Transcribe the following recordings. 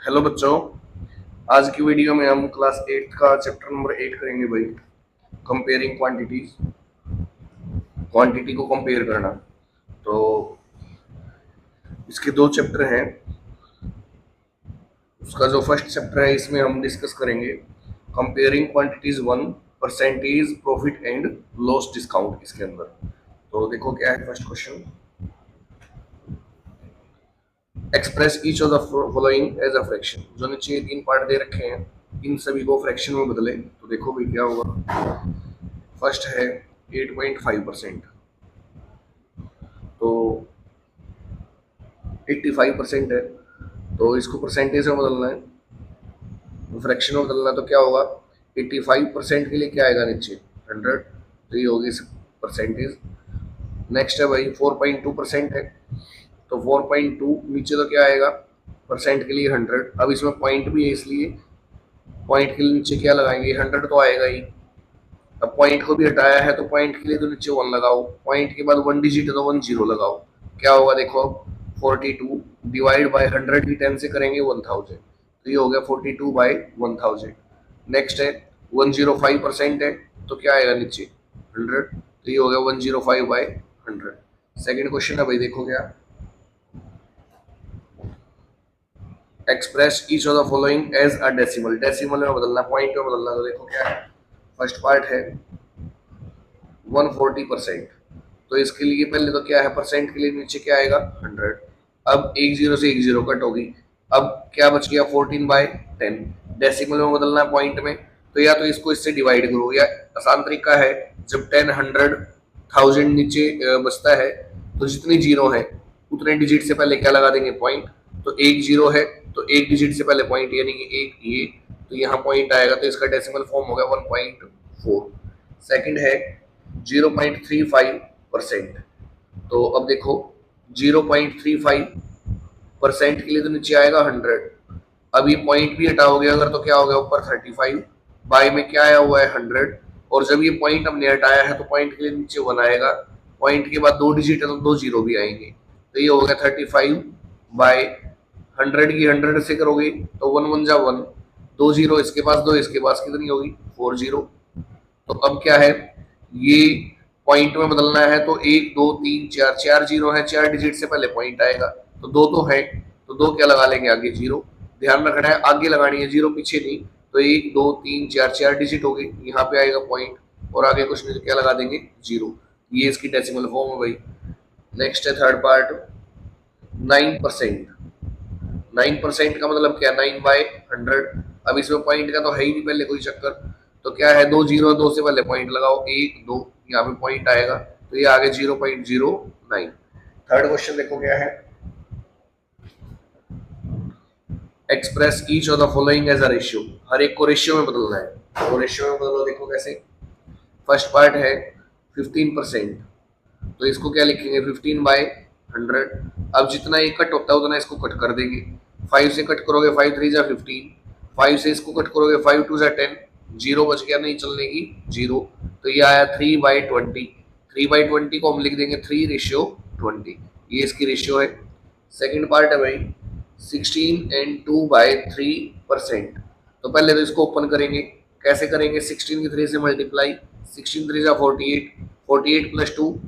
Hello बच्चों। आज की वीडियो में हम क्लास 8 का चैप्टर नंबर 8 करेंगे भाई। कंपेयरिंग क्वांटिटीज, क्वांटिटी को कंपेयर करना। तो इसके दो चैप्टर हैं। उसका जो फर्स्ट चैप्टर है इसमें हम डिस्कस करेंगे comparing quantities 1, percentage profit and loss discount. इसके अंदर तो देखो क्या है first question. Express each of the following as a fraction. जो नीचे तीन पार्ट दे रखे हैं इन सभी को फ्रैक्शन में बदले तो देखो भाई क्या होगा। फर्स्ट है 8.5%। तो 85% है तो इसको परसेंटेज में बदलना है, फ्रैक्शन में बदलना है। तो क्या होगा 85% के लिए क्या आएगा नीचे 100, तो ये होगी परसेंटेज। नेक्स्ट है भाई 4.2% है तो 4.2 नीचे तो क्या आएगा परसेंट के लिए 100। अब इसमें पॉइंट भी है इसलिए पॉइंट के लिए नीचे क्या लगाएंगे 100 तो आएगा ही। अब पॉइंट को भी हटाया है तो पॉइंट के लिए तो नीचे 1 लगाओ, पॉइंट के बाद 1 डिजिट है तो 1 जीरो लगाओ। क्या होगा देखो 42 डिवाइड बाय 100 भी 10 से करेंगे 1000, तो ये हो गया 42 बाय 1000। नेक्स्ट है 105% है तो क्या आएगा नीचे 100, तो ये हो गया 105 बाय 100। सेकेंड क्वेश्चन है भाई, देखो क्या express each of the following as a decimal. Decimal में बदलना, पॉइंट में बदलना। तो देखो क्या है फर्स्ट पार्ट है 140%। तो इसके लिए पहले तो क्या है परसेंट के लिए नीचे क्या आएगा 100। अब एक जीरो से एक जीरो कट होगी। अब क्या बच गया 14/10। डेसिमल में बदलना है पॉइंट में, तो या तो इसको इससे डिवाइड करो या आसान तरीका है जब 10, 100, 1000 नीचे बचता है तो जितनी जीरो है उतने डिजिट से पहले क्या लगा देंगे पॉइंट। तो एक जीरो है तो एक डिजिट से पहले पॉइंट यानी कि एक ये, तो यहाँ पॉइंट आएगा तो इसका डेसिमल फॉर्म हो गया 1.4। सेकंड है 0.35%। तो अब देखो 0.35% के लिए तो नीचे आएगा 100। अब ये पॉइंट भी हटाओगे अगर तो क्या हो गया ऊपर 35 बाय में क्या आया हुआ है 100। और जब ये पॉइंट हमने हटाया है तो पॉइंट के लिए नीचे 1 आएगा, पॉइंट के बाद 2 डिजिट है तो 2 जीरो भी आएंगे। तो ये हो गया 35 बाय 100 की 100 से करोगे तो 1 1 जा 1, 2 जीरो इसके पास, 2 इसके पास, कितनी होगी 4 जीरो। तो अब क्या है ये पॉइंट में बदलना है तो 1 2 3 4, 4 जीरो है, 4 डिजिट से पहले पॉइंट आएगा। तो दो तो है तो दो क्या लगा लेंगे आगे जीरो। ध्यान रखना है आगे लगानी है जीरो, पीछे नहीं। तो 1 2 3 4, 4 डिजिट हो गई, यहाँ पे आएगा पॉइंट और आगे कुछ नहीं तो क्या लगा देंगे जीरो। ये इसकी डेसिमल फॉर्म है भाई। नेक्स्ट है थर्ड पार्ट 9%। 9% का मतलब क्या 9/100। अब इसमें पॉइंट का तो है ही नहीं पहले कोई चक्कर, तो क्या है 2 जीरो, 2 से पहले पॉइंट लगाओ 1 2, यहाँ पे पॉइंट आएगा तो ये आगे 0.09। थर्ड क्वेश्चन देखो क्या है express each of the following as a ratio. हर एक को रेशियो में बदलना है, तो रेशियो में बदलो देखो कैसे। फर्स्ट पार्ट है 15%। तो इसको क्या लिखेंगे 15/100। अब जितना ये कट होता है उतना इसको कट कर देंगे। 5 से कट करोगे 5 3 जा 15, 5 से इसको कट करोगे 5 2 जा 10, जीरो बच गया नहीं चलने की जीरो। तो ये आया 3/20। 3/20 को हम लिख देंगे 3:20, ये इसकी रेशियो है। सेकंड पार्ट है भाई 16 and 2/3%। तो पहले तो इसको ओपन करेंगे, कैसे करेंगे 16 की 3 से मल्टीप्लाई, 16 3 जा 48, 48 प्लस 2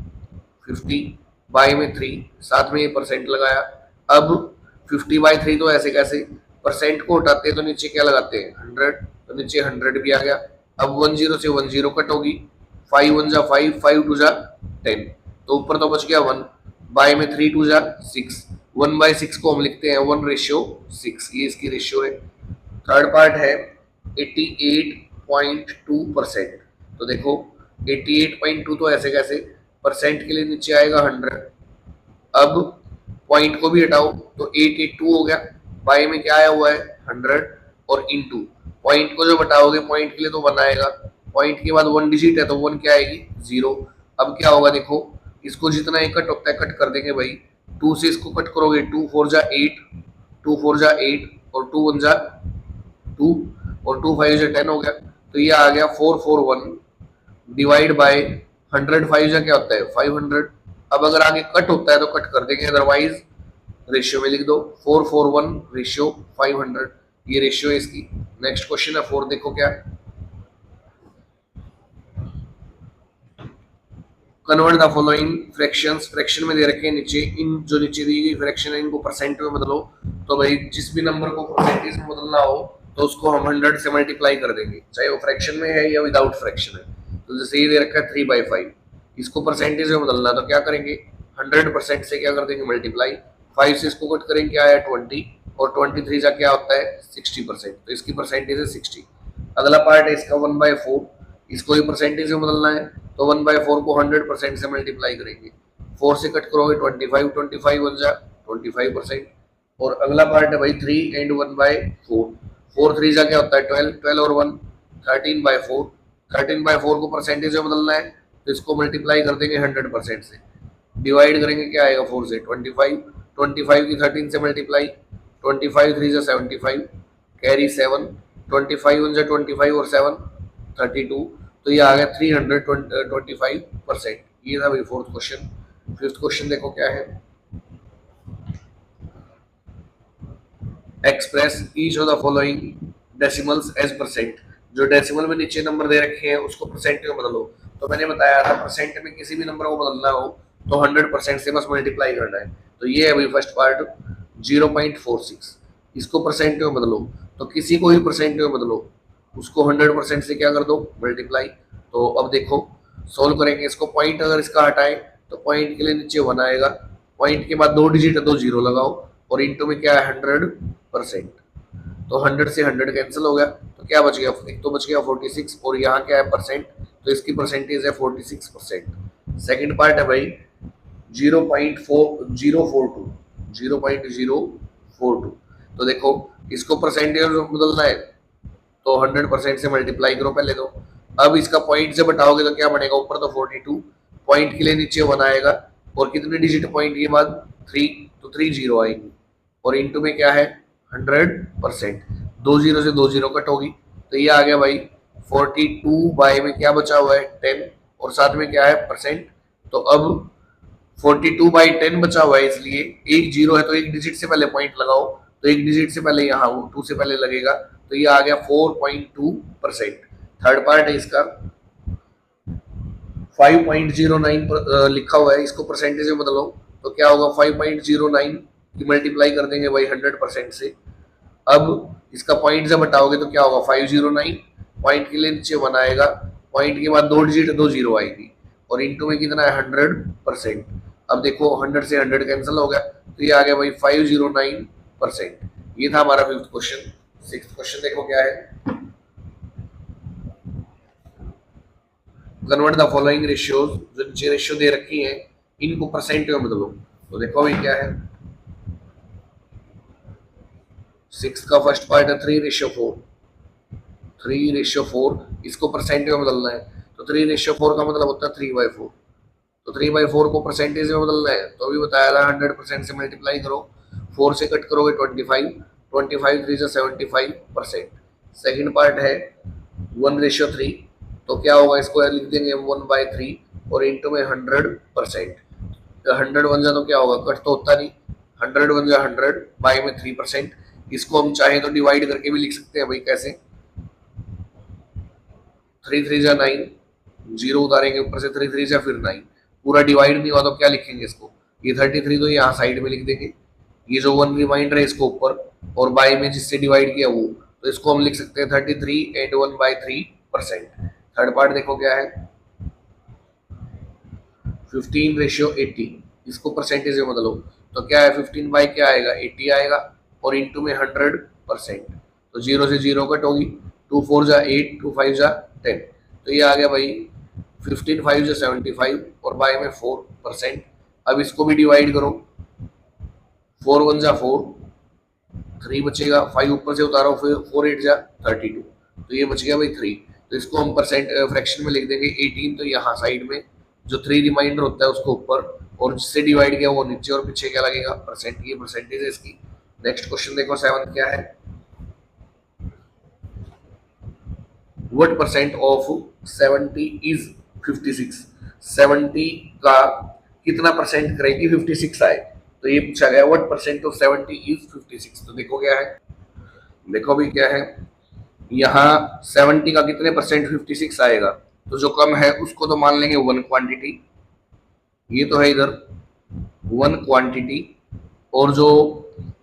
50 बाई में 3, साथ में ये परसेंट लगाया। अब 50/3 तो ऐसे कैसे, परसेंट को हटाते हैं तो नीचे क्या लगाते हैं 100, तो नीचे 100 भी आ गया। अब 1 जीरो से 1 जीरो कट होगी, 5 1 जा 5, 5 2 जा 10, तो ऊपर तो बच गया 1 बाय में 3 2 जा 6, 1/6 को हम लिखते हैं 1:6, ये इसकी रेशियो है। थर्ड पार्ट है 88.2%। तो देखो 88.2 तो ऐसे कैसे, परसेंट के लिए नीचे आएगा 100। अब पॉइंट को भी हटाओ तो 882 हो गया, बाई में क्या आया हुआ है 100 और इनटू पॉइंट को जो हटाओगे पॉइंट के लिए तो 1 आएगा, पॉइंट के बाद 1 डिजिट है तो 1 क्या आएगी जीरो। अब क्या होगा देखो इसको जितना एक कट होता है कट कर देंगे भाई। 2 से इसको कट करोगे 2 4 जा 8, 2 4 जा 8 और 2 1 जा 2 और 2 5 जा 10 हो गया। तो ये आ गया 441 डिवाइड बाय 100, 5 जा क्या होता है 500। अब अगर आगे कट होता है तो कट कर देंगे, अदरवाइज रेशियो में लिख दो 441 रेशियो 500, ये रेशियो है इसकी। नेक्स्ट क्वेश्चन है 4, देखो क्या, convert the following fractions, fraction में दे रखे हैं नीचे, इन जो नीचे दी गई फ्रैक्शन है इनको परसेंट में बदलो। तो भाई जिस भी नंबर को परसेंटेज में बदलना हो तो उसको हम 100 से मल्टीप्लाई कर देंगे, चाहे वो फ्रैक्शन में है या विदाउट फ्रैक्शन है। तो जैसे ये दे रखा है 3/5, इसको परसेंटेज में बदलना तो क्या करेंगे, 100% से क्या कर देंगे मल्टीप्लाई, 5 से इसको कट करेंगे, क्या है 20, और 23 का क्या होता है 60%, तो इसकी परसेंटेज है 60। अगला पार्ट है इसका 1/4, इसको ही परसेंटेज में बदलना है, तो 1/4 को 100% से मल्टीप्लाई करेंगे, 4 से कट करोगे 25, 25 बन जा 25%। और अगला पार्ट है भाई 3 एंड 1/4, 4 3 जा क्या होता है 12, 12 और 1 13/4, 13/4 को परसेंटेज में बदलना है, तो इसको मल्टीप्लाई कर देंगे 100% से, डिवाइड करेंगे क्या आएगा 4 से 25, 25 की 13 से मल्टीप्लाई, 25 3 जा 75, कैरी 7, 25 1 जा 25 और 7 32, तो ये आ गया 325%। ये था भाई फोर्थ क्वेश्चन। फिफ्थ क्वेश्चन देखो क्या है, express each of the following decimals as percent, जो डेसिमल में नीचे नंबर दे रखे हैं उसको परसेंट में बदलो। तो मैंने बताया था परसेंट में किसी भी नंबर को बदलना हो तो 100% से बस मल्टीप्लाई करना है। तो ये है भाई फर्स्ट पार्ट 0.46, इसको परसेंट में बदलो, तो किसी को भी परसेंट में बदलो, उसको 100% से क्या कर दो मल्टीप्लाई। तो अब देखो सोल्व करेंगे इसको, पॉइंट अगर इसका हटाए तो पॉइंट के लिए नीचे 1 आएगा, पॉइंट के बाद 2 डिजिट है तो 0 लगाओ, और इंटू में क्या है 100%, तो 100 से 100 कैंसिल हो गया, तो क्या बच गया, एक तो बच गया 46, और यहाँ क्या है परसेंट, तो इसकी परसेंटेज है 46%। सेकंड पार्ट है भाई 0.042, 0.042, तो देखो इसको परसेंटेज में बदलना है तो 100% से मल्टीप्लाई करो पहले तो। अब इसका पॉइंट से बटाओगे तो क्या बनेगा, ऊपर तो 42, पॉइंट के लिए नीचे 1 आएगा, और कितने डिजिट पॉइंट के बाद 3, तो 3 0 आएंगी, और इंटू में क्या है 100%, 2 0 से 2 0 कट होगी, तो ये आ गया भाई 42 बाय में क्या बचा हुआ है 10, और साथ में क्या है परसेंट। तो अब 42/10 बचा हुआ है, इसलिए एक 0 है तो एक डिजिट से पहले पॉइंट लगाओ, तो एक डिजिट से पहले यहाँ 2 से पहले लगेगा, तो ये आ गया 4.2%। थर्ड पार्ट है इसका 5.09 लिखा हुआ है, इसको परसेंटेज में बदलो, तो क्या होगा 5.09 की मल्टीप्लाई कर देंगे भाई 100% से। अब इसका पॉइंट से बटाओगे तो क्या होगा 509, पॉइंट के लिए नीचे 1 आएगा, पॉइंट के बाद 2 डिजिट 2 0 आएगी, और इंटू में कितना है 100%। अब देखो 100 से 100 कैंसिल हो गया, तो ये आ गया भाई 509%। ये था हमारा फिफ्थ क्वेश्चन। सिक्स्थ क्वेश्चन देखो क्या है, कन्वर्ट द फॉलोइंग रेशियोज, जो नीचे रेशियो दे रखी है इनको परसेंट में बदलो। तो देखो अभी क्या है, सिक्स का फर्स्ट पार्ट है 3/4, 3/4, इसको परसेंट में बदलना है, तो 3/4 का मतलब होता है 3/4, तो 3/4 को परसेंटेज में बदलना है, तो अभी बताया था 100% से मल्टीप्लाई करो, 4 से कट करोगे 25, 25 3 से 75%। सेकेंड पार्ट है 1/3, तो क्या होगा, इसको लिख देंगे 1/3 और इंटू में 100%, 100 बन जा तो क्या होगा, कट तो होता नहीं, 100 बन जा 100 बाई में 3%। इसको हम चाहें तो डिवाइड करके भी लिख सकते हैं भाई, कैसे 3 3 जा 9, 0 उतारेंगे ऊपर से, 3 3 जा फिर 9, पूरा डिवाइड नहीं हुआ तो क्या लिखेंगे इसको, ये 33 तो यहाँ साइड में लिख देंगे, ये जो 1 रिमाइंडर है इसको ऊपर, और बाई में जिससे डिवाइड किया वो, तो इसको हम लिख सकते हैं 33 एंड 1/3%। थर्ड पार्ट देखो क्या है 15/80, इसको परसेंटेज में बदलो, तो क्या है 15 बाई क्या आएगा 80 आएगा, और इंटू में 100%, तो 0 से 0 कट होगी, 2 4 जा 8, 2 5 जा 10, तो ये आ गया भाई 15 5 जा 75, और बाई में 4%। अब इसको भी डिवाइड करो, 4 1 जा 4, 3 बचेगा, 5 ऊपर से उतारो, फिर 4 8 जा 32, तो ये बच गया भाई 3, तो इसको हम परसेंट फ्रैक्शन में लिख देंगे 18, तो यहाँ साइड में जो 3 रिमाइंडर होता है उसको ऊपर, और जिससे डिवाइड किया वो नीचे, और पीछे क्या लगेगा परसेंट, ये परसेंटेज है इसकी। नेक्स्ट क्वेश्चन देखो 7 क्या है, व्हाट परसेंट ऑफ 70 इज 56, 70 का कितना परसेंट करें कि 56 आए, तो ये पूछा गया व्हाट परसेंट ऑफ 70 इज 56। तो देखो क्या है, देखो भी क्या है, यहाँ 70 का कितने परसेंट 56 आएगा, तो जो कम है उसको तो मान लेंगे वन क्वांटिटी, ये तो है इधर वन क्वांटिटी, और जो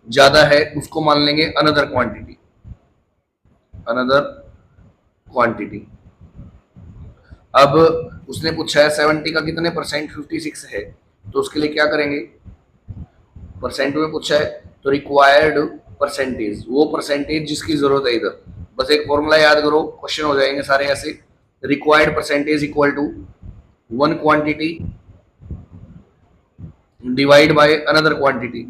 ज्यादा है उसको मान लेंगे अनदर क्वांटिटी, अनदर क्वांटिटी। अब उसने पूछा है 70 का कितने परसेंट 56 है, तो उसके लिए क्या करेंगे, परसेंट में पूछा है तो रिक्वायर्ड परसेंटेज, वो परसेंटेज जिसकी जरूरत है इधर, बस एक फॉर्मूला याद करो, क्वेश्चन हो जाएंगे सारे ऐसे। Required percentage equal to one quantity divide by another quantity,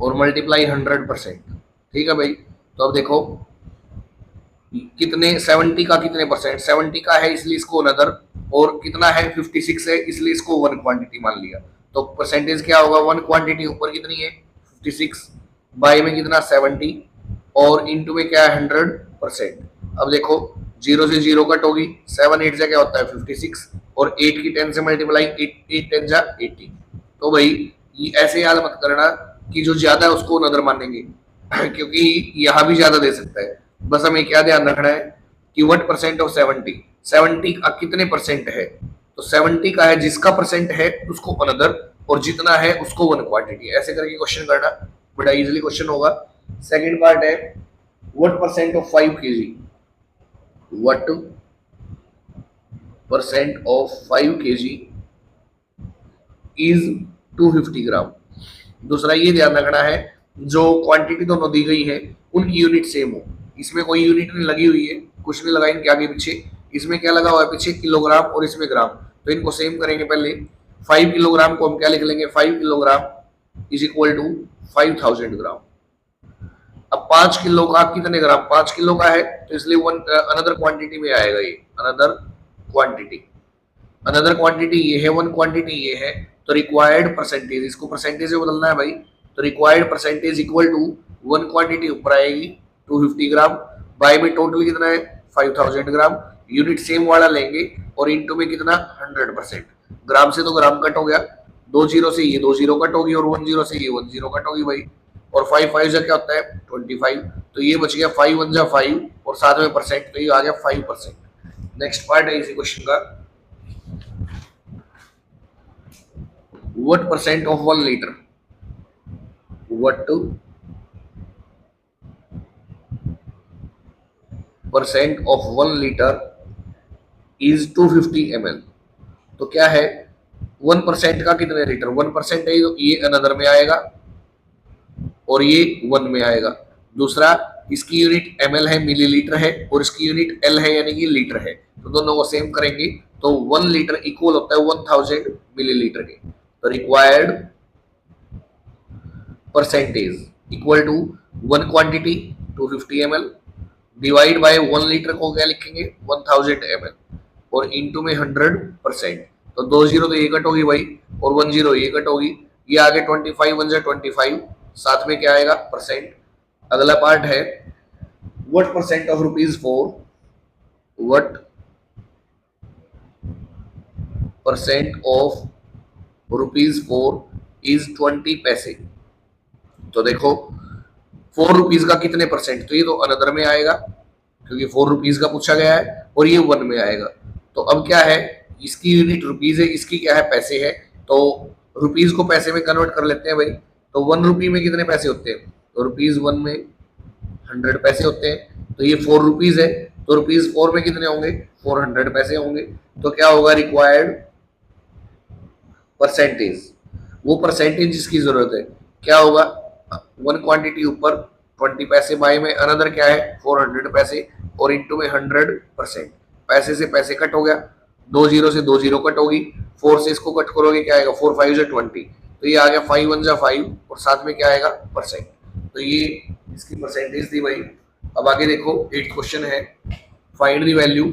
और मल्टीप्लाई 100%। ठीक है भाई, तो अब देखो कितने 70 का कितने परसेंट, 70 का है इसलिए इसको अनदर, और कितना है 56 है इसलिए इसको वन क्वांटिटी मान लिया। तो परसेंटेज क्या होगा, वन क्वांटिटी ऊपर कितनी है 56, बाय में कितना 70, और इंटू में क्या है 100%। अब देखो जीरो से जीरो कट होगी, 7 8 से क्या होता है 56, और 8 की 10 से मल्टीप्लाई 8 10 जा 80। तो भाई ये ऐसे याद मत करना कि जो ज्यादा है उसको नदर मानेंगे क्योंकि यहाँ भी ज्यादा दे सकता है। बस हमें क्या ध्यान रखना है कि व्हाट परसेंट ऑफ 70, 70 का कितने परसेंट है, तो 70 का है जिसका परसेंट है उसको अनदर, और जितना है उसको वन क्वांटिटी, ऐसे करके क्वेश्चन करना, बड़ा इजीली क्वेश्चन होगा। सेकंड पार्ट है what percent of 5 kg, what percent of 5 kg is 250 ग्राम। दूसरा ये ध्यान रखना है जो क्वांटिटी दोनों दी गई है उनकी यूनिट सेम हो, इसमें कोई यूनिट नहीं लगी हुई है, कुछ नहीं लगा इनके आगे पीछे, इसमें क्या लगा हुआ है पीछे किलोग्राम और इसमें ग्राम, तो इनको सेम करेंगे। पहले 5 किलोग्राम को हम क्या लिख लेंगे, 5 किलोग्राम इज इक्वल टू 5000 ग्राम। अब 5 किलो का कितने ग्राम, 5 किलो का है तो इसलिए वन अनदर क्वांटिटी में आएगा, ये अनदर क्वांटिटी, अनदर क्वांटिटी ये है, वन क्वांटिटी ये है, तो रिक्वायर्ड परसेंटेज, इसको परसेंटेज में बदलना है भाई, तो required percentage equal to one quantity ऊपर आएगी 250 ग्राम, बाय में टोटल कितना है 5000 ग्राम, यूनिट सेम वाला लेंगे, और इंटू में कितना 100%। ग्राम से तो ग्राम कट हो गया, 2 जीरो से ये 2 जीरो कट होगी, और 1 जीरो से ये 1 जीरो कट होगी भाई, और 5 5 से क्या होता है 25, तो ये बच गया 5 1 जा 5, और साथ में परसेंट, तो ये आ गया 5%। नेक्स्ट पार्ट है इसी क्वेश्चन का, what percent of 1 liter, what percent of 1 liter is 250 ml। तो क्या है 1% का कितने लीटर, 1% है तो ये अनदर में आएगा और ये 1 में आएगा। दूसरा इसकी यूनिट ml है, मिलीलीटर है, और इसकी यूनिट L है यानी कि लीटर है, तो दोनों को सेम करेंगे तो 1 लीटर इक्वल होता है 1000 मिलीलीटर के। तो required percentage equal to one quantity 250 ml divide by 1 litre को क्या लिखेंगे 1000 ml, और इंटू में 100%। तो 2 जीरो तो ये कट होगी भाई, और 1 जीरो ये कट होगी, ये आगे 25 1 जा 25, साथ में क्या आएगा परसेंट। अगला पार्ट है what percent of ₹4, what percent of ₹4 is 20 पैसे। तो देखो 4 रुपीज का कितने परसेंट, तो ये तो अनदर में आएगा क्योंकि 4 रुपीज का पूछा गया है, और ये 1 में आएगा। तो अब क्या है, इसकी यूनिट रुपीज है, इसकी क्या है पैसे है, तो रुपीज को पैसे में कन्वर्ट कर लेते हैं भाई। तो 1 रुपी में कितने पैसे होते हैं, तो ₹1 में 100 पैसे होते हैं, तो ये 4 रुपीज है, तो ₹4 में कितने होंगे 400 पैसे होंगे। तो क्या होगा रिक्वायर्ड परसेंटेज, वो परसेंटेज जिसकी जरूरत है क्या होगा, वन क्वांटिटी ऊपर 20 पैसे, बाय में अनदर क्या है 400 पैसे, और इंटू में 100%। पैसे से पैसे कट हो गया, 2 जीरो से 2 जीरो कट होगी, 4 से इसको कट करोगे क्या आएगा 4 5 जा 20, तो ये आ गया 5 1 जा 5, और साथ में क्या आएगा परसेंट। तो ये इसकी परसेंटेज थी भाई। अब आगे देखो 8th क्वेश्चन है, फाइंड द वैल्यू,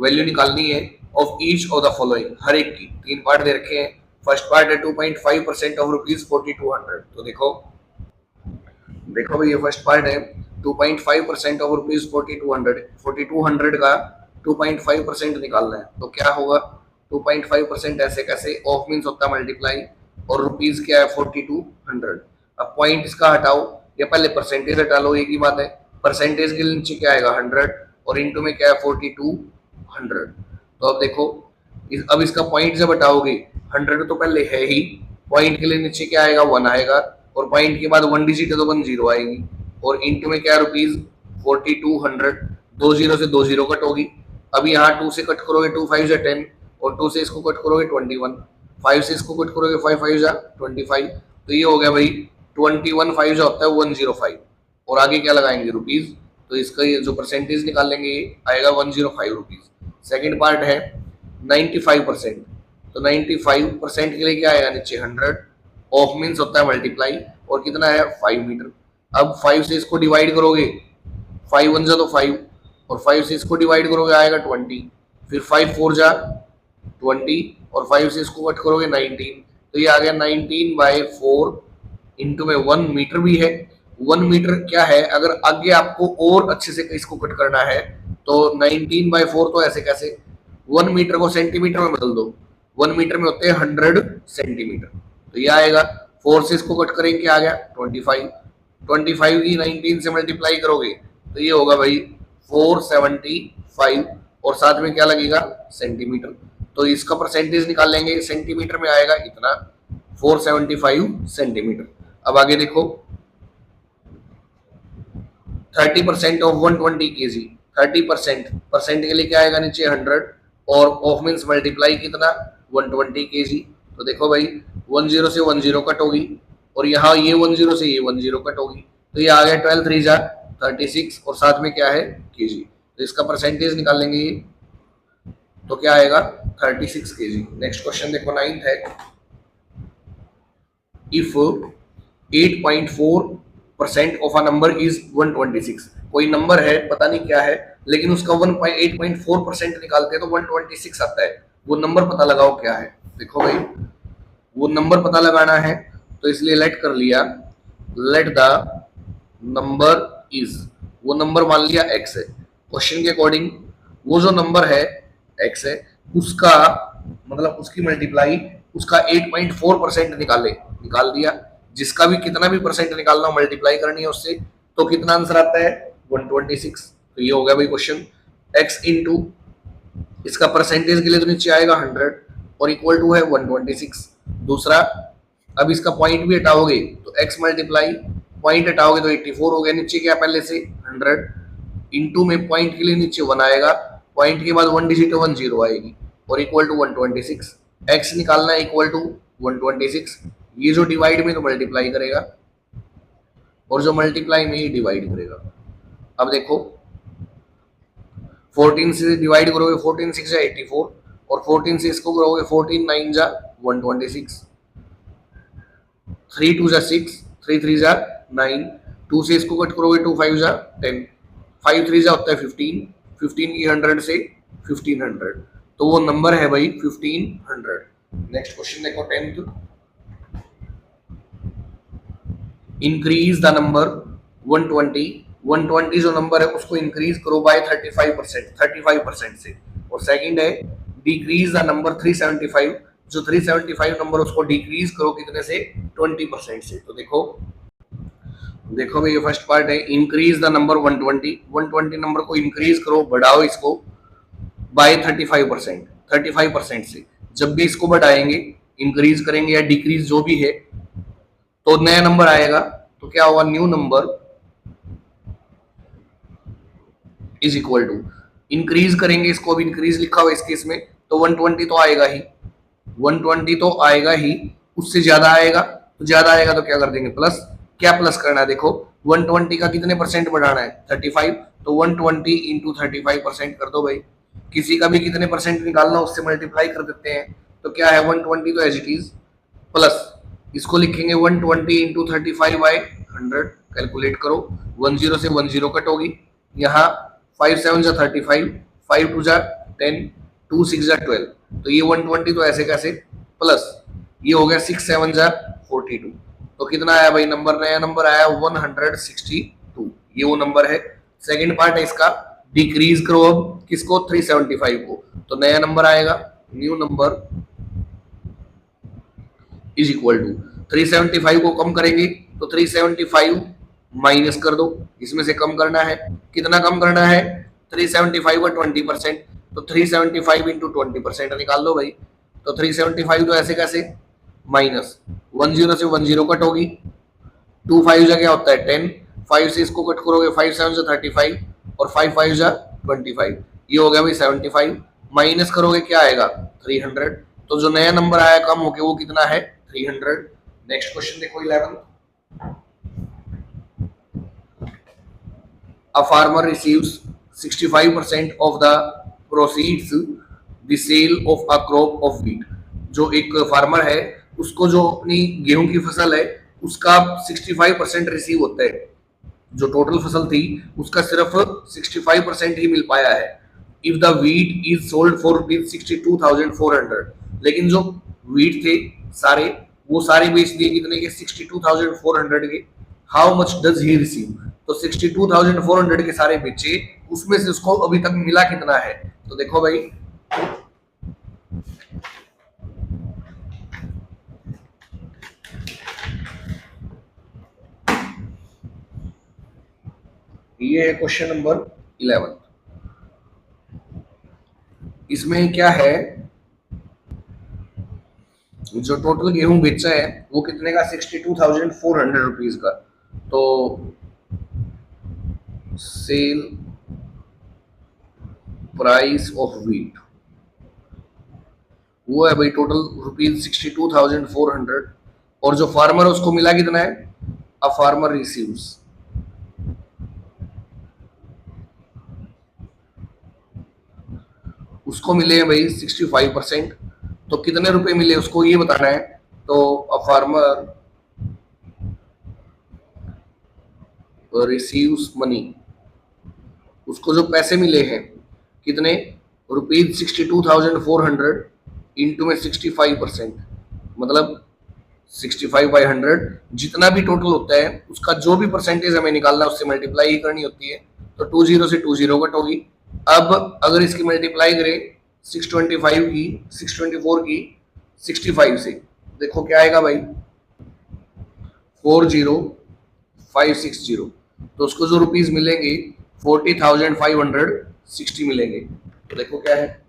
वैल्यू निकालनी है of each of the following, हर एक की 3 पार्ट दे रखे हैं। फर्स्ट पार्ट है 2.5% ऑफ ₹4200। तो देखो देखो भाई ये फर्स्ट पार्ट है 2.5% ऑफ ₹4200, 4200 का 2.5% निकालना है, तो क्या होगा 2.5% ऐसे कैसे, ऑफ मीन्स होता है मल्टीप्लाई, और रुपीज क्या है 4200। अब पॉइंट इसका हटाओ या पहले परसेंटेज हटा लो, एक ही बात है। परसेंटेज के नीचे क्या आएगा 100 और इंटू में क्या है 4200। तो अब देखो अब इसका पॉइंट जब हटाओगे 100 तो पहले है ही, पॉइंट के लिए नीचे क्या आएगा 1 आएगा, और पॉइंट के बाद 1 डिजिट है तो 1 जीरो आएगी, और इंटू में क्या रुपीज 4200, 2 जीरो से 2 जीरो कट होगी। अब यहाँ 2 से कट करोगे 2 5 जा 10, और 2 से इसको कट करोगे 21, 5 से इसको कट करोगे 5 5 जा 25। तो ये हो गया भाई 21 5 जो होता है 105, और आगे क्या लगाएंगे रुपीज, तो इसका ये जो परसेंटेज निकालेंगे ये आएगा 105 रुपीज। सेकेंड पार्ट है 95%, तो 95% के लिए क्या आएगा नीचे 100, ऑफ मीन्स होता है मल्टीप्लाई, और कितना है 5 मीटर। अब 5 से इसको डिवाइड करोगे, 5 1 जा तो 5, और 5 से इसको डिवाइड करोगे आएगा 20, फिर 5 4 जा 20, और 5 से इसको कट करोगे 19, तो ये आ गया 19/4 इंटू में 1 मीटर भी है। 1 मीटर क्या है, अगर आगे आपको और अच्छे से इसको कट करना है तो 19/4 तो ऐसे कैसे, 1 मीटर को सेंटीमीटर में बदल दो, 1 मीटर में होते हैं 100 सेंटीमीटर, तो ये आएगा 4 से इसको कट करेंगे क्या आ गया 25, 25 की 19 से मल्टीप्लाई करोगे तो ये होगा भाई 475, और साथ में क्या लगेगा सेंटीमीटर, तो इसका परसेंटेज निकाल लेंगे, सेंटीमीटर में आएगा इतना 475 सेंटीमीटर। अब आगे देखो 30% ऑफ 120 kg, 30% परसेंट के लिए क्या आएगा नीचे 100, और ऑफ मीन्स मल्टीप्लाई कितना 120 kg, तो देखो भाई 10 से 10 कट होगी, और यहाँ ये 10 से ये 10 कट होगी, तो ये आ गया 12 3 जा 36, और साथ में क्या है kg, तो इसका परसेंटेज निकाल लेंगे ये, तो क्या आएगा 36 kg। नेक्स्ट क्वेश्चन देखो 9th है, if 8.4% of a number is 126, कोई नंबर है पता नहीं क्या है, लेकिन उसका 8.4% निकालते हैं तो 126 आता है, वो नंबर पता लगाओ क्या है। देखो भाई वो नंबर पता लगाना है, तो इसलिए लेट कर लिया, लेट द नंबर इज, वो नंबर मान लिया x है, क्वेश्चन के अकॉर्डिंग वो जो नंबर है x है उसका मतलब उसकी मल्टीप्लाई उसका 8.4% निकाले, निकाल दिया, जिसका भी कितना भी परसेंट निकालना हो मल्टीप्लाई करनी है उससे, तो कितना आंसर आता है 126। तो ये हो गया भाई क्वेश्चन, x इंटू इसका परसेंटेज के लिए तो नीचे आएगा 100 और इक्वल टू है 126। दूसरा अब इसका पॉइंट भी हटाओगे तो x मल्टीप्लाई पॉइंट हटाओगे तो 84 हो गया, नीचे क्या पहले से 100 इंटू में पॉइंट के लिए नीचे 1 आएगा, पॉइंट के बाद 1 डिजिट 1 जीरो आएगी, और इक्वल टू 126। x निकालना है इक्वल टू 126, ये जो डिवाइड में तो मल्टीप्लाई करेगा और जो मल्टीप्लाई में ही डिवाइड करेगा। अब देखो 14 से डिवाइड करोगे 14 6 जा 84, और 14 से इसको करोगे 14 9 जा 126, 3 2 जा 6, 3 3 जा 9, 2 से इसको कट करोगे 2 5 जा 10, 5 3 जा होता है 15, 15 की 100 से 1500, तो वो नंबर है भाई 1500। नेक्स्ट क्वेश्चन देखो 10th, इंक्रीज द नंबर 120, 120 जो नंबर है उसको इंक्रीज करो बाय 35% से, और सेकंड है डिक्रीज द नंबर 375, जो 375 नंबर उसको डिक्रीज करो कितने से 20% से। तो देखो देखो भाई ये फर्स्ट पार्ट है, इंक्रीज द नंबर 120, 120 नंबर को इंक्रीज करो बढ़ाओ इसको बाय 35% से। जब भी इसको बढ़ाएंगे इंक्रीज करेंगे या डिक्रीज जो भी है तो नया नंबर आएगा, तो क्या होगा new number is equal to, increase करेंगे इसको, अब इंक्रीज लिखा हुआ इस केस में तो 120 तो आएगा ही, 120 तो आएगा ही, उससे ज्यादा आएगा तो क्या कर देंगे प्लस, क्या प्लस करना है देखो 120 का कितने परसेंट बढ़ाना है 35, तो 120 इंटू 35% कर दो भाई, किसी का भी कितने परसेंट निकालना उससे मल्टीप्लाई कर देते हैं, तो क्या है 120 तो एज इट इज प्लस इसको लिखेंगे 120 इंटू 35 बाई 100, कैलकुलेट करो 10 से 10 कट होगी, यहाँ 5 7 जा 35, 5 2 जा 10, 2 6 जा 12, तो ये 120 तो ऐसे कैसे प्लस ये हो गया 6 7 जा 42, तो कितना आया भाई नंबर, नया नंबर आया 162, ये वो नंबर है। सेकंड पार्ट है इसका, डिक्रीज करो अब किसको 375 को, तो नया नंबर आएगा new number is equal to 375 को कम करेंगे तो 375 माइनस कर दो, इसमें से कम करना है, कितना कम करना है 375 का 20%, तो 375 इंटू 20% निकाल लो भाई। तो 375 तो ऐसे कैसे माइनस 10 से 10 कट होगी, 2 5 जा क्या होता है 10, 5 से इसको कट करोगे 5 7 से 35 और 5 5 जा 25, ये हो गया भाई 75, माइनस करोगे क्या आएगा 300, तो जो नया नंबर आया कम होके वो कितना है 300। नेक्स्ट क्वेश्चन देखो 11, a farmer receives 65% of the proceeds the sale of a crop of wheat। जो एक फार्मर है उसको जो अपनी गेहूं की फसल है उसका 65% रिसीव होता है, जो टोटल फसल थी उसका सिर्फ 65% ही मिल पाया है। If the wheat is sold for 62,400, लेकिन जो वीट थे सारे वो सारे बेच दिए कितने के 62,400 के। How much does he receive, तो 62,400 के सारे बेचे, उसमें से उसको अभी तक मिला कितना है, तो देखो भाई ये है क्वेश्चन नंबर 11। इसमें क्या है, जो टोटल गेहूं बेचा है वो कितने का 62,400 रुपीज का, तो सेल प्राइस ऑफ वीट वो है भाई टोटल रुपीज 62,400, और जो फार्मर उसको मिला कितना है, अ फार्मर रिसीव्स उसको मिले हैं भाई 65%, तो कितने रुपए मिले उसको ये बताना है। तो अ फार्मर रिसीव्स मनी, उसको जो पैसे मिले हैं कितने रुपीज 62,400 इंटू में 65%, मतलब 65/100, जितना भी टोटल होता है उसका जो भी परसेंटेज हमें निकालना है उससे मल्टीप्लाई ही करनी होती है, तो 20 से 20 कट होगी। अब अगर इसकी मल्टीप्लाई करें 625 की 624 की 65 से, देखो क्या आएगा भाई 40560, तो उसको जो रुपीज मिलेंगे 40,560 मिलेंगे। तो देखो क्या है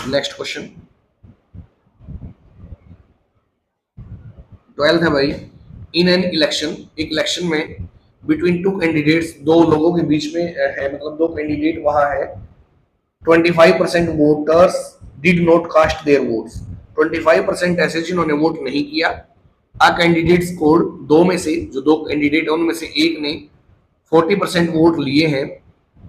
नेक्स्ट क्वेश्चन 12 है भाई। इन एन इलेक्शन, एक इलेक्शन में बिटवीन टू कैंडिडेट्स, दो लोगों के बीच में है, मतलब दो कैंडिडेट वहां है, 25% voters did not cast their votes, 25% ऐसे जिन्होंने वोट नहीं किया। आ कैंडिडेट स्कोर्ड, दो में से जो दो कैंडिडेट है उनमें से एक ने 40% वोट लिए हैं,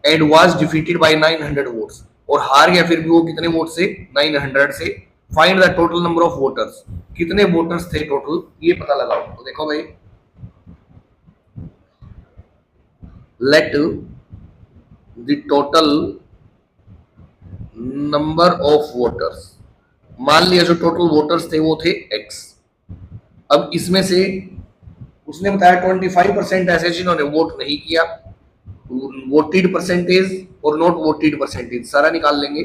and was defeated by 900 votes, और हार गया फिर भी वो कितने वोट से 900 से। Find the total number of voters, कितने वोटर्स थे टोटल ये पता लगाओ। तो देखो भाई let the total number of voters, मान लिया जो टोटल वोटर्स थे वो थे x। अब इसमें से उसने बताया 25% ऐसे जिन्होंने वोट नहीं किया, वोटेड परसेंटेज और नॉट वोटेड परसेंटेज सारा निकाल लेंगे।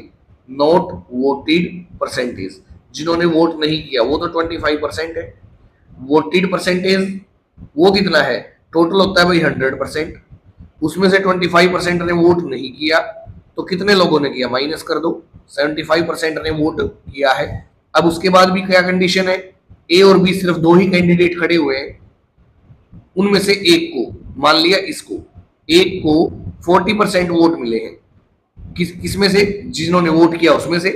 नॉट वोटेड परसेंटेज, जिन्होंने वोट नहीं किया वो तो 25% है। वोटेड परसेंटेज वो कितना है, टोटल होता है भाई 100%, उसमें से 25% ने वोट नहीं किया, तो कितने लोगों ने किया माइनस कर दो, 75% ने वोट किया है। अब उसके बाद भी क्या कंडीशन है, ए और बी सिर्फ दो ही कैंडिडेट खड़े हुए हैं, उनमें से एक को, मान लिया इसको, एक को 40% वोट मिले हैं, किसमें से, जिन्होंने वोट किया उसमें से,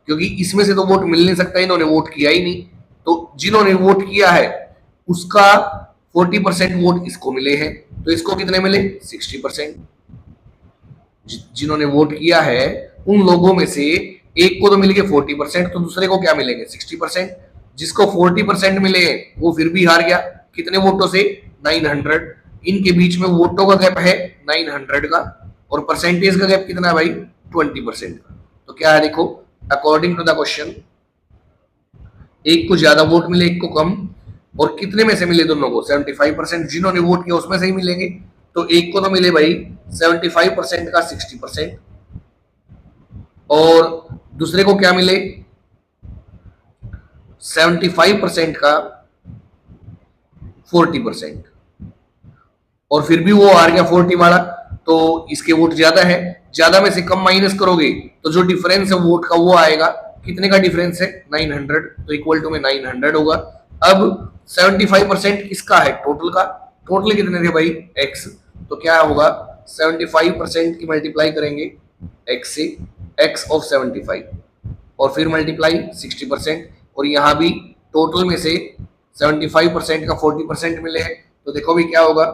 क्योंकि इसमें से तो वोट मिल नहीं सकता, इन्होंने वोट किया ही नहीं, तो जिन्होंने वोट किया है उसका 40% वोट इसको मिले हैं, तो इसको कितने मिले 60%। जिन्होंने वोट किया है उन लोगों में से एक को तो मिल गए 40%, तो दूसरे को क्या मिलेंगे 60%। जिसको 40% मिले वो फिर भी हार गया, कितने वोटों से 900, इनके बीच में वोटों का गैप है 900 का, और परसेंटेज का गैप कितना है भाई 20% का। तो क्या है देखो, अकॉर्डिंग टू द क्वेश्चन एक को ज्यादा वोट मिले एक को कम, और कितने में से मिले दोनों को 75%, जिन्होंने वोट किया उसमें से ही मिलेंगे, तो एक को तो मिले भाई 75% का 60%, और दूसरे को क्या मिले 75% का 40%, और फिर भी वो हार गया 40 वाला, तो इसके वोट ज्यादा है, ज्यादा में से कम माइनस करोगे तो जो डिफरेंस है वोट का वो आएगा। कितने का डिफरेंस है 900, तो इक्वल टू में 900 होगा। अब 75% किसका है टोटल का, टोटल कितने थे भाई x, तो क्या होगा 75% की मल्टीप्लाई करेंगे x से, x ऑफ 75, और फिर मल्टीप्लाई 60%, और यहाँ भी टोटल में से 75% का 40% मिले हैं, तो देखो भी क्या होगा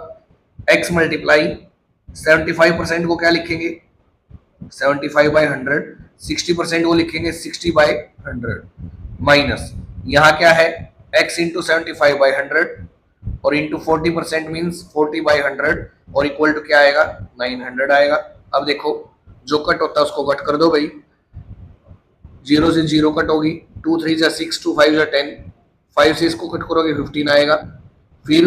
x मल्टीप्लाई 75% को क्या लिखेंगे 75/100, 60% को लिखेंगे 60/100, माइनस यहाँ क्या है x इंटू 75/100 और इंटू 40% मीन्स 40/100, और इक्वल टू क्या आएगा 900 आएगा। अब देखो जो कट होता है उसको कट कर दो भाई, 0 से 0 कट होगी, 2 3 जा 6, 2 5 जा 10, 5 से इसको कट करोगे 15 आएगा, फिर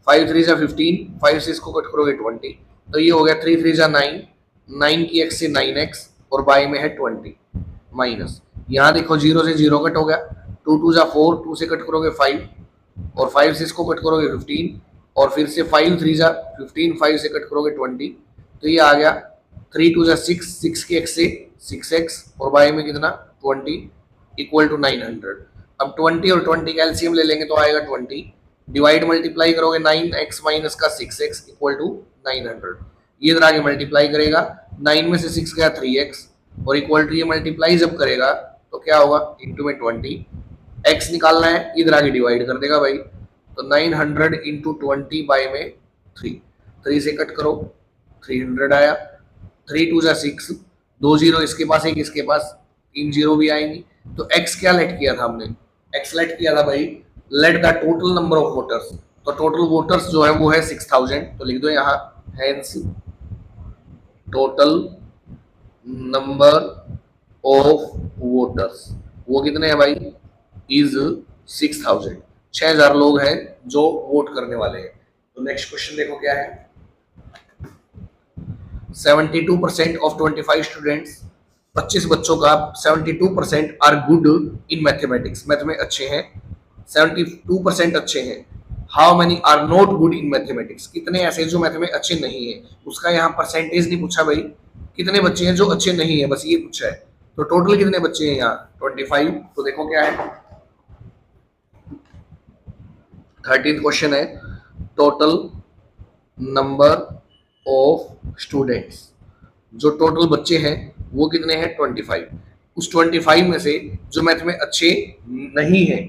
5 3 जा 15, 5 से इसको कट करोगे 20, तो ये हो गया 3 3 जा 9, 9 की x से 9x और बाई में है 20, माइनस यहाँ देखो 0 से 0 कट हो गया, 2 2 जा 4, 2 से कट करोगे 5, और 5 से इसको कट करोगे 15, और फिर से 5 3 जा 15, 5 से कट करोगे 20, तो ये आ गया 3 2 जा 6, 6 की x से 6x और बाई में कितना 20, इक्वल टू 900। अब 20 और 20 का एलसीएम ले लेंगे तो आएगा 20, डिवाइड मल्टीप्लाई करोगे 9x माइनस का 6x इक्वल टू 900, ये इधर आगे मल्टीप्लाई करेगा, 9 में से 6 गया 3x, और इक्वल टू ये मल्टीप्लाई जब करेगा तो क्या होगा इंटू में 20, x निकालना है इधर आगे डिवाइड कर देगा भाई, तो 900 इंटू 20 बाई में 3 से कट करो 300 आया, 3 2 जा 6, 2 जीरो इसके पास एक इसके पास 3 जीरो भी आएंगी, तो x क्या लेट किया था हमने, x लेट किया था भाई let the total number of voters, तो टोटल वोटर्स जो है वो है 6000, तो लिख दो यहाँ hence total number of voters वो कितने हैं भाई इज 6000, 6000 लोग हैं जो वोट करने वाले हैं। तो नेक्स्ट क्वेश्चन देखो क्या है, 72% ऑफ 25 स्टूडेंट्स, 25 बच्चों का 72% are good in mathematics, math में अच्छे हैं, 72% अच्छे हैं, how many are not good in mathematics, कितने ऐसे जो मैथ में अच्छे नहीं है, उसका यहाँ परसेंटेज नहीं पूछा भाई, कितने बच्चे हैं जो अच्छे नहीं है बस ये पूछा है, तो टोटल कितने बच्चे हैं यहाँ 25, तो देखो क्या है 13th क्वेश्चन है, टोटल नंबर ऑफ स्टूडेंट्स, जो टोटल बच्चे हैं वो कितने हैं 25, उस 25 में से जो मैथ में अच्छे नहीं है,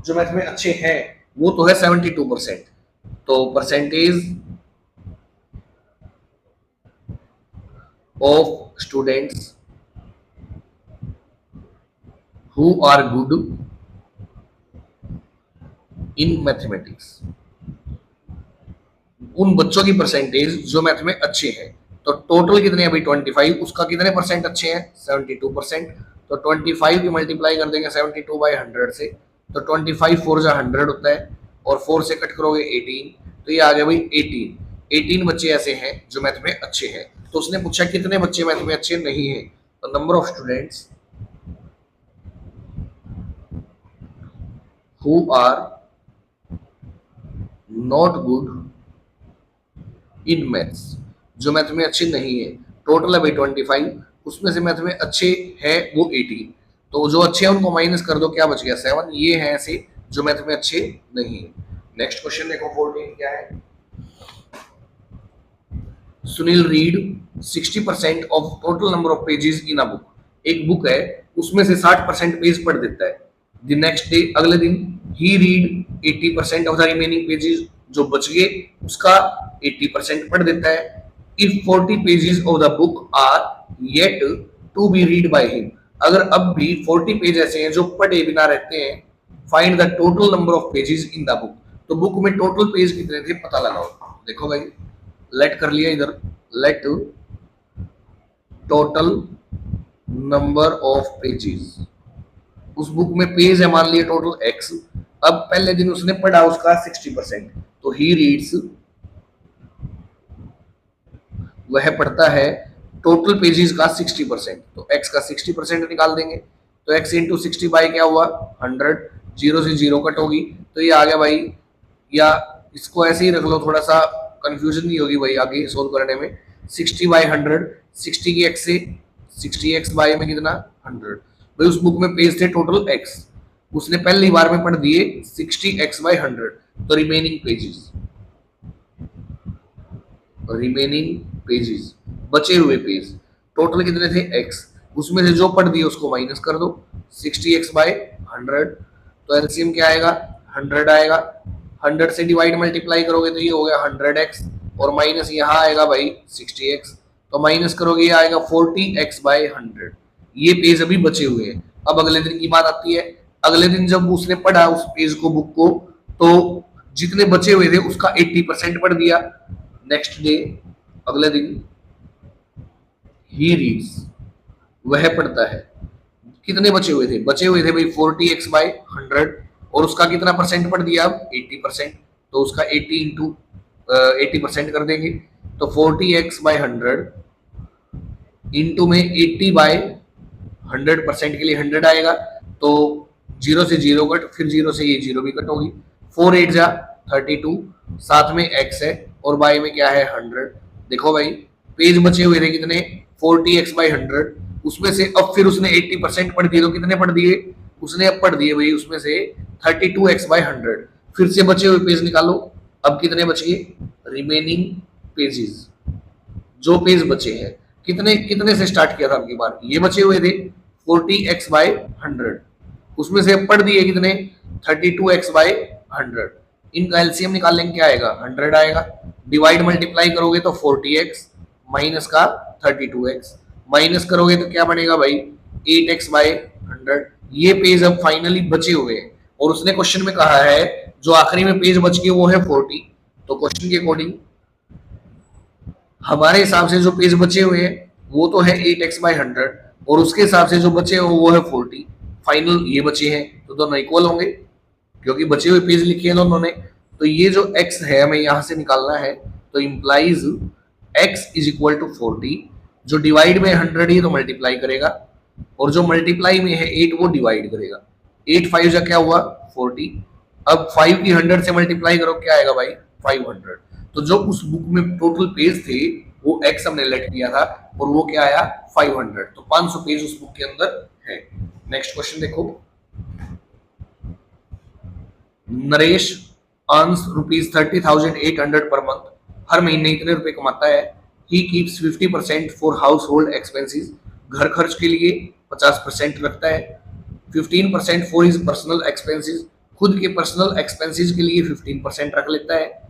जो मैथ में अच्छे हैं वो तो है 72%, तो percentage of students who are good in mathematics, उन बच्चों की परसेंटेज जो मैथ में अच्छे हैं, तो टोटल कितने हैं भाई 25, उसका कितने परसेंट अच्छे हैं 72%, तो 25 की मल्टीप्लाई कर देंगे 72/100 से, तो 25 4 जा 100 होता है, और 4 से कट करोगे 18, तो ये आ गया भाई 18 बच्चे ऐसे हैं जो मैथ में अच्छे हैं, तो उसने पूछा कितने बच्चे मैथ में अच्छे नहीं है, तो number of students who are not good in maths, जो मैथ में अच्छे नहीं है, टोटल है भाई 25, उसमें से मैथ में अच्छे हैं वो 18, तो जो अच्छे हैं उनको माइनस कर दो क्या बच गया 7, ये है ऐसे जो मैथ में अच्छे नहीं है। नेक्स्ट क्वेश्चन देखो 14 क्या है, Sunil read 60% of total number of pages in a book, एक बुक है उसमें से 60% पेज पढ़ देता है, द नेक्स्ट डे अगले दिन ही read 80% of the remaining pages, जो बच गए उसका 80% पढ़ देता है, if 40 pages of the book are yet to be read by him, अगर अब भी 40 पेज ऐसे हैं जो पढ़े बिना रहते हैं, find the total number of pages in the book, तो बुक में टोटल पेज कितने थे पता लगाओ, देखो भाई लेट कर लिया इधर, let total number of pages, उस बुक में पेज है मान लिया टोटल x, अब पहले दिन उसने पढ़ा उसका 60%, तो ही रीड्स वह पढ़ता है टोटल पेजेस का 60%, तो x का 60% निकाल देंगे। तो x इंटू 60 बाई क्या हुआ 100, जीरो से जीरो कट होगी तो ये आ गया भाई, या इसको ऐसे ही रख लो, थोड़ा सा कंफ्यूजन नहीं होगी भाई आगे सोल्व करने में। 60 बाई 100, 60 की x से 60x बाई में कितना 100। भाई उस बुक में पेज थे टोटल x, उसने पहली बार में पढ़ दिए 60x बाई 100, तो रिमेनिंग पेजेस, रिमेनिंग पेजेस बचे हुए पेज टोटल कितने थे x, उसमें से जो पढ़ दिए उसको माइनस कर दो 60x बाई 100, तो एलसीएम क्या आएगा 100 आएगा। 100 से डिवाइड मल्टीप्लाई करोगे तो ये हो गया 100x, और माइनस यहाँ आएगा भाई 60x, तो माइनस करोगे ये आएगा 40x बाई 100। ये पेज अभी बचे हुए हैं। अब अगले दिन की बात आती है, अगले दिन जब उसने पढ़ा उस पेज को, बुक को, तो जितने बचे हुए थे उसका 80% पढ़ दिया। नेक्स्ट डे, अगले दिन, ही रीड्स, वह पढ़ता है। कितने बचे हुए थे, बचे हुए थे भाई 40x बाई 100, और उसका कितना परसेंट पढ़ दिया अब 80%, तो उसका 80 इंटू 80% कर देंगे, तो 40x बाई 100 इंटू में 80 बाई 100% के लिए 100 आएगा, तो जीरो से जीरो कट, फिर जीरो से ये जीरो भी कट होगी, 4 8 जा 32, साथ में x है और बाई में क्या है 100। देखो भाई पेज बचे हुए थे कितने 40x बाई 100, उसमें से अब फिर उसने 80% पढ़ दिए, तो कितने पढ़ दिए उसने, अब पढ़ दिए भाई उसमें से 32x बाई 100। फिर से बचे हुए पेज निकालो, अब कितने बच गए रिमेनिंग पेजेस, जो पेज बचे हैं, कितने कितने से स्टार्ट किया था आपकी बार, ये बचे हुए थे 40x बाई 100, उसमें से पढ़ दिए कितने 32x बाई 100। इनका एलसीएम निकाल लेंगे, क्या आएगा 100 आएगा। डिवाइड मल्टीप्लाई करोगे तो 40x माइनस का 32x, माइनस करोगे तो क्या बनेगा भाई 8x बाई 100। ये पेज अब फाइनली बचे हुए हैं, और उसने क्वेश्चन में कहा है जो आखिरी में पेज बच गए वो है 40, तो क्वेश्चन के अकॉर्डिंग हमारे हिसाब से जो पेज बचे हुए हैं वो तो है 8x बाई 100, और उसके हिसाब से जो बचे हो वो है 40। फाइनल ये बचे हैं तो दोनों इक्वल होंगे, क्योंकि बचे हुए पेज लिखे हैं दोनों ने। तो ये जो x है हमें यहां से निकालना है, तो implies x is equal to 40, जो डिवाइड में 100 ही तो मल्टीप्लाई करेगा, और जो मल्टीप्लाई में है 8 वो डिवाइड करेगा। 8 5 जा क्या हुआ 40, अब 5 की 100 से मल्टीप्लाई करो क्या आएगा भाई 500। तो जो उस बुक में टोटल पेज थे वो x हमने लेट किया था, और वो क्या आया 500, तो 500 पेज उस बुक के अंदर है। नेक्स्ट क्वेश्चन देखो, नरेश अर्न्स ₹30,800 पर मंथ, हर महीने इतने रुपए कमाता है। He keeps 50% for house hold expenses, घर खर्च के लिए 50% रखता है। 15% फॉर हिज पर्सनल एक्सपेंसेस, खुद के पर्सनल एक्सपेंसेस के लिए 15% रख लेता है।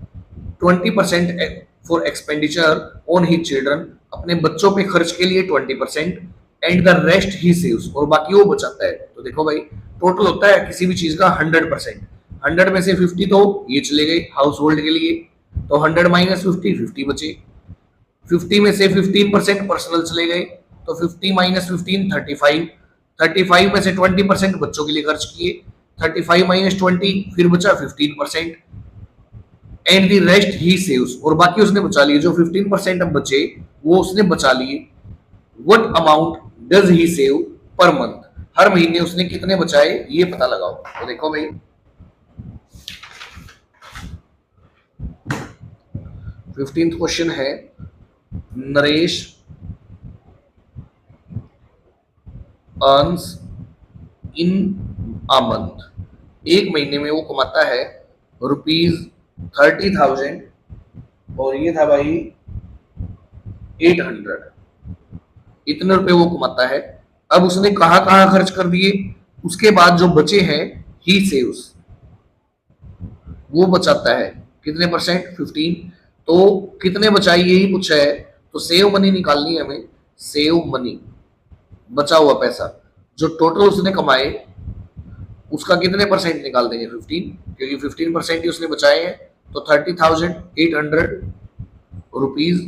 20% for expenditure on his children, अपने बच्चों पे खर्च के लिए 20%, and the rest he saves, और बाकी वो बचाता है। तो देखो भाई टोटल होता है किसी भी चीज का 100%, 100 में से 50 तो ये चले गए हाउस होल्ड के लिए, तो 100 माइनस 50 बचे। 50 में से 15% पर्सनल चले गए, तो 50 माइनस 15 35, 35 में से 20% बच्चों के लिए खर्च किए, 35 माइनस 20 फिर बचा 15%, and the rest he saves, और बाकी उसने बचा लिए। जो 15% अब बचे वो उसने बचा लिए। What amount does he save per month, हर महीने उसने कितने बचाए ये पता लगाओ। तो देखो भाई 15th क्वेश्चन है, Naresh earns in a month, एक महीने में वो कमाता है ₹30,000, और ये था भाई 800, इतने रुपए वो कमाता है। अब उसने कहां कहां खर्च कर दिए, उसके बाद जो बचे हैं ही सेव्स, वो बचाता है कितने परसेंट 15, तो कितने बचाई यही पूछा है, तो सेव मनी निकालनी है हमें। सेव मनी, बचा हुआ पैसा, जो टोटल उसने कमाए उसका कितने परसेंट निकाल देंगे 15, क्योंकि 15% ही उसने बचाए हैं। तो 30,800 रुपीज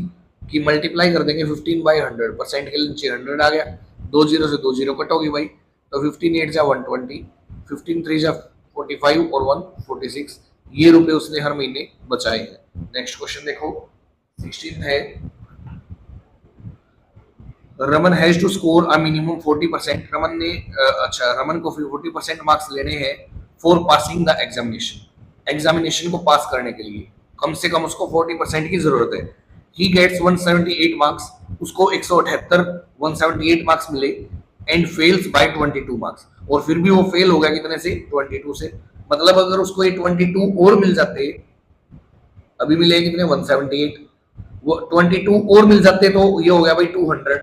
की मल्टीप्लाई कर देंगे 15 बाई 100, परसेंट के नीचे 100 आ गया, 2 जीरो से 2 जीरो कट होगी भाई, तो 15 8 जा 120, 15 3 जा 45 और 1 46, ये रुपए उसने हर महीने बचाए हैं। नेक्स्ट क्वेश्चन देखो 16 है, Raman has to score a minimum 40%। Raman ने अच्छा, रमन को 40% मार्क्स लेने हैं for passing the examination, examination को पास करने के लिए कम से कम उसको 40% की जरूरत है। ही गेट्स 178 मार्क्स, उसको 178 178 मार्क्स मिले, एंड फेल्स बाय 22 मार्क्स, और फिर भी वो फेल हो गया कितने से, 22 से। मतलब अगर उसको ये 22 और मिल जाते, अभी मिले कितने 178, वो 22 और मिल जाते तो ये हो गया भाई 200,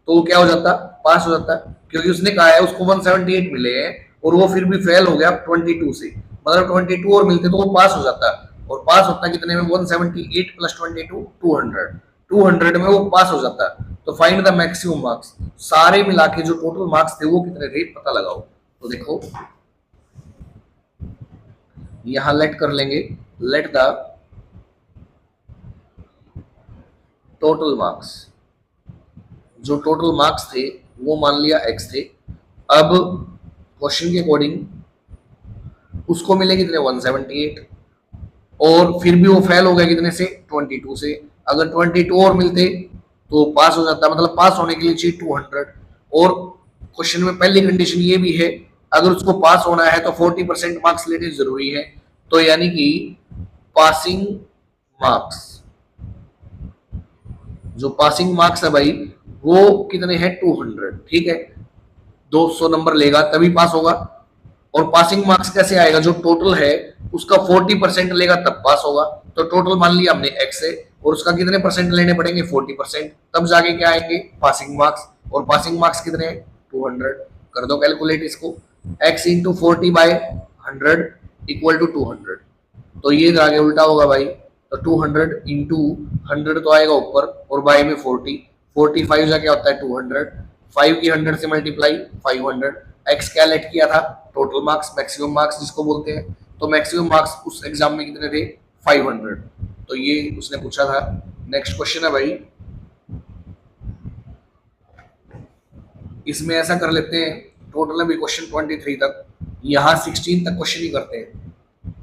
तो वो क्या हो जाता, पास हो जाता, क्योंकि उसने कहा है उसको 178 मिले हैं और वो फिर भी फेल हो गया 22 से, मतलब 22 और मिलते तो वो पास हो जाता, और पास होता कितने में, 178 प्लस 22 200, 200 में वो पास हो जाता। तो फाइंड द मैक्सिमम मार्क्स, सारे मिला के जो टोटल मार्क्स थे वो कितने थे पता लगाओ। तो देखो यहां लेट कर लेंगे, लेट द टोटल मार्क्स, जो टोटल मार्क्स थे वो मान लिया x थे। अब क्वेश्चन के अकॉर्डिंग उसको मिले कितने 178, और फिर भी वो फेल हो गया कितने से 22 से। अगर 22 और मिलते तो पास हो जाता, मतलब पास होने के लिए चाहिए 200, और क्वेश्चन में पहली कंडीशन ये भी है अगर उसको पास होना है तो 40% मार्क्स लेने जरूरी है। तो यानी कि पासिंग मार्क्स, जो पासिंग मार्क्स है भाई वो कितने हैं 200, ठीक है, 200 नंबर लेगा तभी पास होगा। और पासिंग मार्क्स कैसे आएगा, जो टोटल है उसका 40% लेगा तब पास होगा। तो टोटल मान लिया हमने x है, और उसका कितने परसेंट लेने पड़ेंगे 40%, तब जाके क्या आएंगे पासिंग मार्क्स। और पासिंग मार्क्स कितने हैं 200, कर दो कैलकुलेट इसको, x इंटू 40/100 इक्वल टू 200, तो ये आगे उल्टा होगा भाई, तो 200 इंटू 100 तो आएगा ऊपर, और बाय में 40, 45 जा क्या होता है 200, 5 की 100 से मल्टीप्लाई 500, एक्स क्या लेट किया था टोटल मार्क्स, मैक्सिमम मार्क्स जिसको बोलते हैं, तो मैक्सिमम मार्क्स उस एग्जाम में कितने थे 500, तो ये उसने पूछा था। नेक्स्ट क्वेश्चन है भाई, इसमें ऐसा कर लेते हैं, टोटल अभी क्वेश्चन 23 तक, यहाँ 16 तक क्वेश्चन ही करते हैं,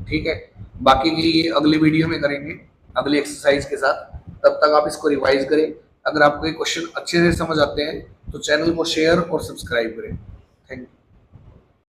ठीक है, बाकी की ये अगली वीडियो में करेंगे अगली एक्सरसाइज के साथ। तब तक आप इसको रिवाइज करें, अगर आपको ये क्वेश्चन अच्छे से समझ आते हैं तो चैनल को शेयर और सब्सक्राइब करें। Thank you.